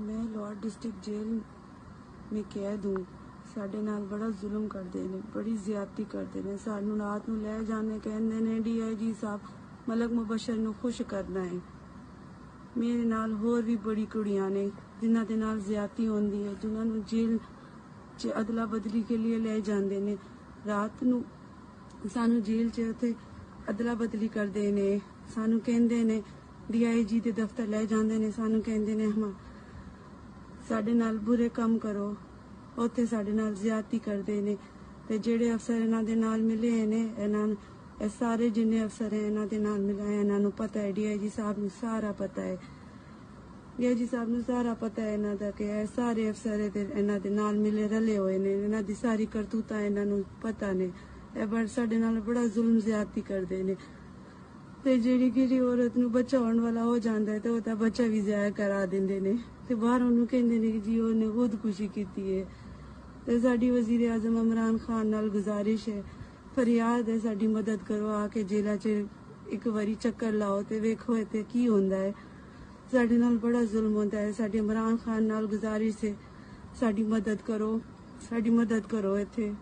मैं Lahore district jail में कैद हूँ। ਸਾਡੇ ਨਾਲ ਬੜਾ ਜ਼ੁਲਮ ਕਰਦੇ ਨੇ, ਬੜੀ ਜ਼ਿਆਦਤੀ ਕਰਦੇ ਨੇ। ਸਾਨੂੰ ਰਾਤ ਨੂੰ ਲੈ ਜਾਂਦੇ, ਕਹਿੰਦੇ ਨੇ DIG ਸਾਹਿਬ ਮਲਕ ਮੁਬਸ਼ਰ ਨੂੰ ਖੁਸ਼ ਕਰਨਾ ਹੈ। ਮੇਰੇ ਨਾਲ ਹੋਰ ਵੀ ਬੜੀ ਕੁੜੀਆਂ ਨੇ ਜਿਨ੍ਹਾਂ ਦੇ ਨਾਲ ਜ਼ਿਆਦਤੀ ਹੁੰਦੀ ਹੈ, ਜਿਨ੍ਹਾਂ ਨੂੰ ਜੇਲ੍ਹ 'ਚ ਅਦਲਾ ਬਦਲੀ ਕੇ ਲਈ ਲੈ ਜਾਂਦੇ ਨੇ। ਰਾਤ ਨੂੰ ਸਾਨੂੰ ਜੇਲ੍ਹ 'ਚ ਉੱਥੇ ਅਦਲਾ ਬਦਲੀ ਕਰਦੇ ਨੇ। ਸਾਨੂੰ ਕਹਿੰਦੇ ਨੇ DIG ਦੇ ਦਫ਼ਤਰ ਲੈ ਜਾਂਦੇ ਨੇ, ਸਾਨੂੰ ਕਹਿੰਦੇ ਨੇ ਸਾਡੇ ਨਾਲ ਬੁਰੇ ਕੰਮ ਕਰੋ। ਉੱਥੇ ਸਾਡੇ ਨਾਲ ਜ਼ਿਆਦਤੀ ਕਰਦੇ ਨੇ। ਤੇ ਜਿਹੜੇ ਅਫਸਰ ਇਹਨਾਂ ਦੇ ਨਾਲ ਮਿਲੇ ਨੇ, ਇਹ ਸਾਰੇ ਜਿੰਨੇ ਅਫਸਰ ਹੈ ਇਹਨਾਂ ਦੇ ਨਾਲ ਮਿਲਾਏ, ਇਹਨਾਂ ਨੂੰ ਪਤਾ ਹੈ। DIG ਸਾਹਿਬ ਨੂੰ ਸਾਰਾ ਪਤਾ ਹੈ। DIG ਸਾਹਿਬ ਨੂੰ ਸਾਰਾ ਪਤਾ ਹੈ ਇਹਨਾਂ ਦਾ ਕਿ ਇਹ ਸਾਰੇ ਅਫਸਰ ਇਹਨਾਂ ਦੇ ਨਾਲ ਮਿਲੇ ਰਲੇ ਹੋਏ ਨੇ। ਇਹਨਾਂ ਦੀ ਸਾਰੀ ਕਰਤੂਤਾਂ ਇਹਨਾਂ ਨੂੰ ਪਤਾ ਨੇ। ਇਹ ਸਾਡੇ ਨਾਲ ਬੜਾ ਜ਼ੁਲਮ ਜ਼ਿਆਦਤੀ ਕਰਦੇ ਨੇ। ਤੇ ਜਿਹੜੀ ਕਿਹੜੀ ਔਰਤ ਨੂੰ ਬੱਚਾ ਹੋਣ ਵਾਲਾ ਹੋ ਜਾਂਦਾ ਹੈ ਤੇ ਉਹਦਾ ਬੱਚਾ ਵੀ ਜ਼ਾਇਆ ਕਰਾ ਦਿੰਦੇ ਨੇ ਤੇ ਬਾਹਰ ਉਹਨੂੰ ਕਹਿੰਦੇ ਨੇ ਕਿ ਜੀ ਉਹਨੇ ਖੁਦਕੁਸ਼ੀ ਕੀਤੀ ਹੈ। ਤੇ ਸਾਡੀ ਵਜ਼ੀਰ ਆਜ਼ਮ ਇਮਰਾਨ ਖਾਨ ਨਾਲ ਗੁਜ਼ਾਰਿਸ਼ ਹੈ, ਫਰਿਆਦ ਹੈ, ਸਾਡੀ ਮਦਦ ਕਰੋ। ਆ ਕੇ ਜੇਲ੍ਹਾਂ 'ਚ ਇੱਕ ਵਾਰੀ ਚੱਕਰ ਲਾਓ ਤੇ ਵੇਖੋ ਇੱਥੇ ਕੀ ਹੁੰਦਾ ਹੈ। ਸਾਡੇ ਨਾਲ ਬੜਾ ਜ਼ੁਲਮ ਹੁੰਦਾ ਹੈ। ਸਾਡੀ ਇਮਰਾਨ ਖਾਨ ਨਾਲ ਗੁਜ਼ਾਰਿਸ਼ ਹੈ, ਸਾਡੀ ਮਦਦ ਕਰੋ, ਸਾਡੀ ਮਦਦ ਕਰੋ ਇੱਥੇ।